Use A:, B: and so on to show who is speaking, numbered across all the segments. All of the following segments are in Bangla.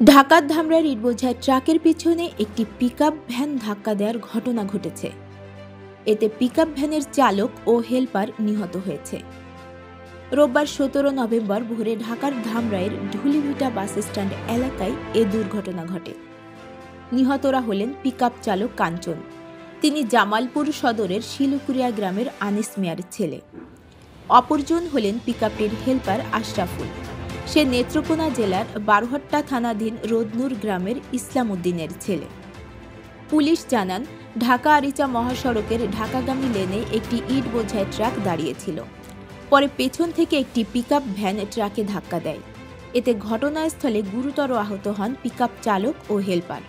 A: ঢাকার ধামরার ইটবোঝাই ট্রাকের পিছনে একটি পিকআপ ভ্যান ধাক্কা দেওয়ার ঘটনা ঘটেছে। এতে পিকআপ ভ্যানের চালক ও হেলপার নিহত হয়েছে। রোববার 17 নভেম্বর ভোরে ঢাকার ধামরাইয়ের ঢুলিভিটা বাস স্ট্যান্ড এলাকায় এ দুর্ঘটনা ঘটে। নিহতরা হলেন পিকআপ চালক কাঞ্চন, তিনি জামালপুর সদরের শিলুকুরিয়া গ্রামের আনিস মিয়ার ছেলে। অপরজন হলেন পিকআপটির হেলপার আশরাফুল, সে নেত্রকোনা জেলার বারহট্টা থানাধীন রোদনুর গ্রামের ইসলাম উদ্দিনের ছেলে। পুলিশ জানান, ঢাকা আরিচা মহাসড়কের ঢাকাগামী লেনে একটি ইট বোঝাই ট্রাক দাঁড়িয়েছিল। পরে পেছন থেকে একটি পিকআপ ভ্যান ট্রাকে ধাক্কা দেয়। এতে ঘটনাস্থলে গুরুতর আহত হন পিকআপ চালক ও হেলপার।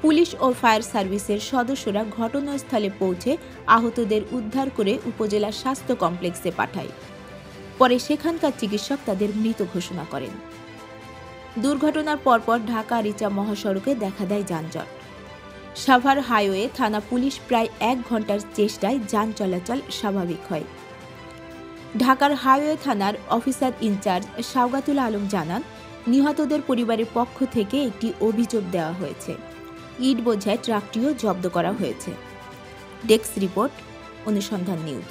A: পুলিশ ও ফায়ার সার্ভিসের সদস্যরা ঘটনাস্থলে পৌঁছে আহতদের উদ্ধার করে উপজেলা স্বাস্থ্য কমপ্লেক্সে পাঠায়। পরে সেখানকার চিকিৎসক তাদের মৃত ঘোষণা করেন। দুর্ঘটনার পরপর ঢাকা আরিচা মহাসড়কে দেখা দেয় যানজট। সাভার হাইওয়ে থানা পুলিশ প্রায় 1 ঘন্টার চেষ্টায় যান চলাচল স্বাভাবিক হয়। ঢাকার হাইওয়ে থানার অফিসার ইনচার্জ শাওগাতুল আলম জানান, নিহতদের পরিবারের পক্ষ থেকে একটি অভিযোগ দেওয়া হয়েছে। ইট বোঝাই ট্রাকটিও জব্দ করা হয়েছে। ডেস্ক রিপোর্ট, অনুসন্ধান নিউজ।